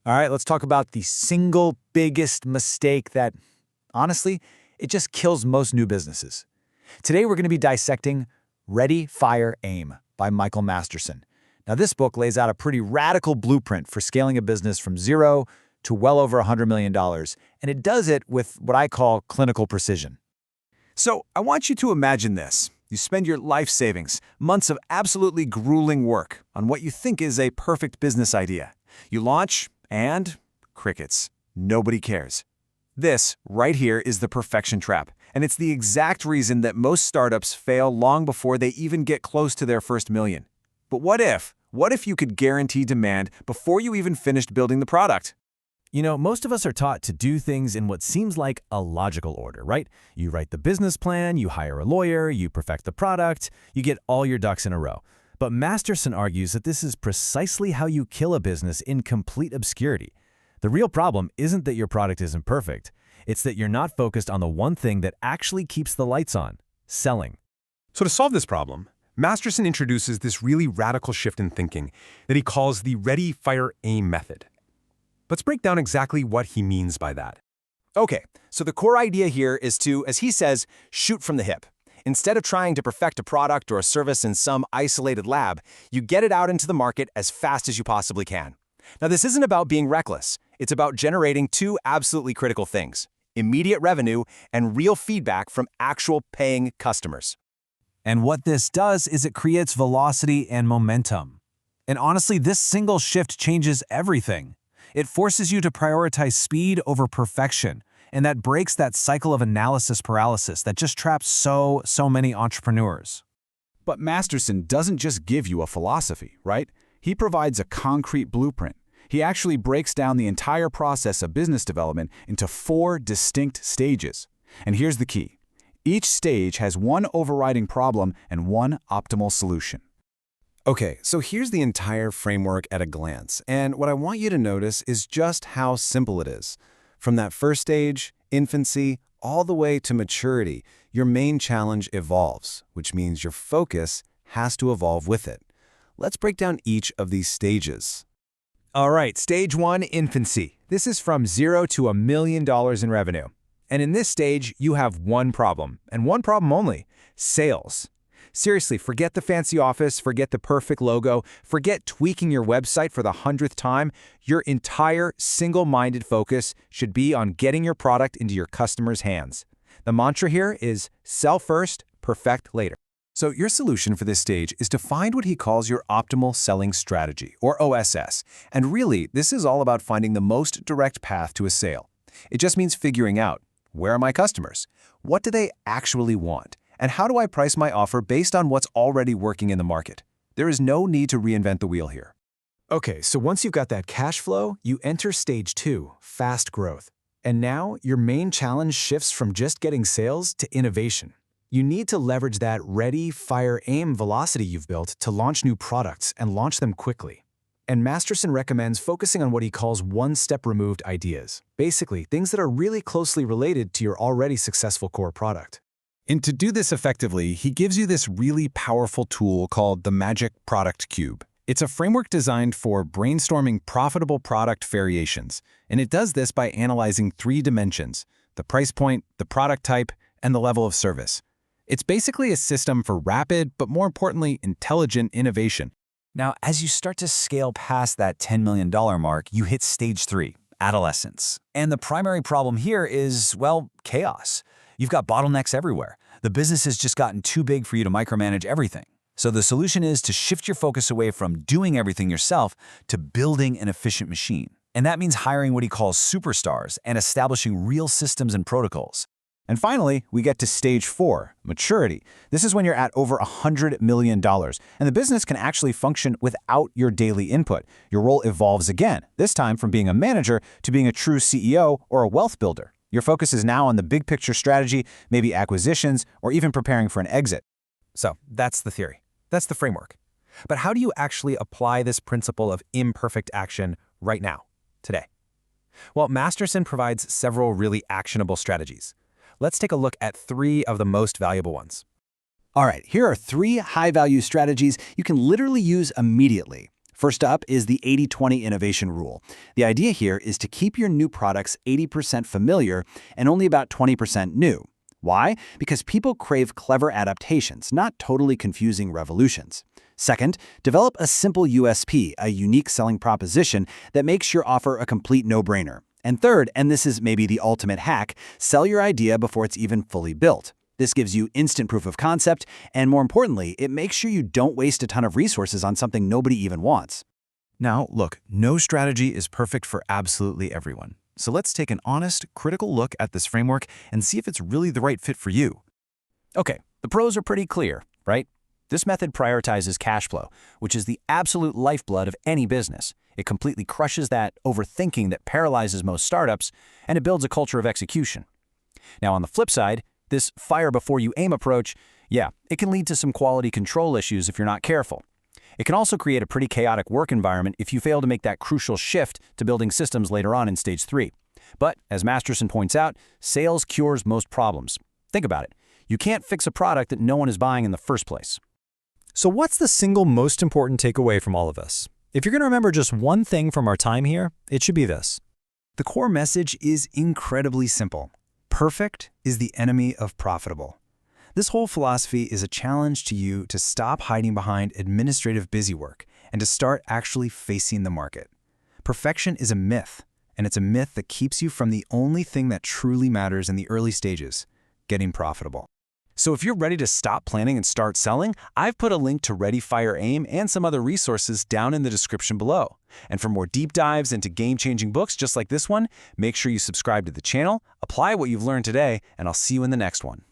All right, let's talk about the single biggest mistake that, honestly, it just kills most new businesses. Today, we're going to be dissecting Ready, Fire, Aim by Michael Masterson. Now, this book lays out a pretty radical blueprint for scaling a business from zero to well over $100 million, and it does it with what I call clinical precision. So, I want you to imagine this. You spend your life savings, months of absolutely grueling work on what you think is a perfect business idea. You launch, and crickets. Nobody cares. This, right here, is the perfection trap, and it's the exact reason that most startups fail long before they even get close to their first million. But what if? What if you could guarantee demand before you even finished building the product? You know, most of us are taught to do things in what seems like a logical order, right? You write the business plan, you hire a lawyer, you perfect the product, you get all your ducks in a row. But Masterson argues that this is precisely how you kill a business in complete obscurity. The real problem isn't that your product isn't perfect. It's that you're not focused on the one thing that actually keeps the lights on: selling. So to solve this problem, Masterson introduces this really radical shift in thinking that he calls the Ready, Fire, Aim method. Let's break down exactly what he means by that. Okay, so the core idea here is to, as he says, shoot from the hip. Instead of trying to perfect a product or a service in some isolated lab, you get it out into the market as fast as you possibly can. Now, this isn't about being reckless. It's about generating two absolutely critical things: immediate revenue and real feedback from actual paying customers. And what this does is it creates velocity and momentum. And honestly, this single shift changes everything. It forces you to prioritize speed over perfection, and that breaks that cycle of analysis paralysis that just traps so many entrepreneurs. But Masterson doesn't just give you a philosophy, right? He provides a concrete blueprint. He actually breaks down the entire process of business development into 4 distinct stages. And here's the key: each stage has one overriding problem and one optimal solution. Okay, so here's the entire framework at a glance, and what I want you to notice is just how simple it is. From that first stage, infancy, all the way to maturity, your main challenge evolves, which means your focus has to evolve with it. Let's break down each of these stages. All right, stage 1, infancy. This is from 0 to $1 million in revenue. And in this stage, you have one problem, and one problem only: sales. Seriously, forget the fancy office, forget the perfect logo, forget tweaking your website for the 100th time. Your entire single-minded focus should be on getting your product into your customers' hands. The mantra here is sell first, perfect later. So your solution for this stage is to find what he calls your optimal selling strategy, or OSS. And really, this is all about finding the most direct path to a sale. It just means figuring out, where are my customers? What do they actually want? And how do I price my offer based on what's already working in the market? There is no need to reinvent the wheel here. Okay, so once you've got that cash flow, you enter stage 2, fast growth. And now your main challenge shifts from just getting sales to innovation. You need to leverage that ready, fire, aim velocity you've built to launch new products and launch them quickly. And Masterson recommends focusing on what he calls one-step removed ideas. Basically, things that are really closely related to your already successful core product. And to do this effectively, he gives you this really powerful tool called the Magic Product Cube. It's a framework designed for brainstorming profitable product variations, and it does this by analyzing 3 dimensions: the price point, the product type, and the level of service. It's basically a system for rapid, but more importantly, intelligent innovation. Now, as you start to scale past that $10 million mark, you hit stage 3, adolescence. And the primary problem here is, well, chaos. You've got bottlenecks everywhere. The business has just gotten too big for you to micromanage everything. So the solution is to shift your focus away from doing everything yourself to building an efficient machine. And that means hiring what he calls superstars and establishing real systems and protocols. And finally, we get to stage 4, maturity. This is when you're at over $100 million, and the business can actually function without your daily input. Your role evolves again, this time from being a manager to being a true CEO or a wealth builder. Your focus is now on the big picture strategy, maybe acquisitions, or even preparing for an exit. So that's the theory. That's the framework. But how do you actually apply this principle of imperfect action right now, today? Well, Masterson provides several really actionable strategies. Let's take a look at 3 of the most valuable ones. All right, here are 3 high-value strategies you can literally use immediately. First up is the 80-20 innovation rule. The idea here is to keep your new products 80% familiar and only about 20% new. Why? Because people crave clever adaptations, not totally confusing revolutions. Second, develop a simple USP, a unique selling proposition that makes your offer a complete no-brainer. And third, and this is maybe the ultimate hack, sell your idea before it's even fully built. This gives you instant proof of concept, and more importantly, it makes sure you don't waste a ton of resources on something nobody even wants. Now, look, no strategy is perfect for absolutely everyone. So let's take an honest, critical look at this framework and see if it's really the right fit for you. Okay, the pros are pretty clear, right? This method prioritizes cash flow, which is the absolute lifeblood of any business. It completely crushes that overthinking that paralyzes most startups, and it builds a culture of execution. Now, on the flip side, this fire-before-you-aim approach, it can lead to some quality control issues if you're not careful. It can also create a pretty chaotic work environment if you fail to make that crucial shift to building systems later on in stage 3. But, as Masterson points out, sales cures most problems. Think about it. You can't fix a product that no one is buying in the first place. So what's the single most important takeaway from all of this? If you're going to remember just one thing from our time here, it should be this. The core message is incredibly simple. Perfect is the enemy of profitable. This whole philosophy is a challenge to you to stop hiding behind administrative busywork and to start actually facing the market. Perfection is a myth, and it's a myth that keeps you from the only thing that truly matters in the early stages, getting profitable. So if you're ready to stop planning and start selling, I've put a link to Ready, Fire, Aim and some other resources down in the description below. And for more deep dives into game-changing books just like this one, make sure you subscribe to the channel, apply what you've learned today, and I'll see you in the next one.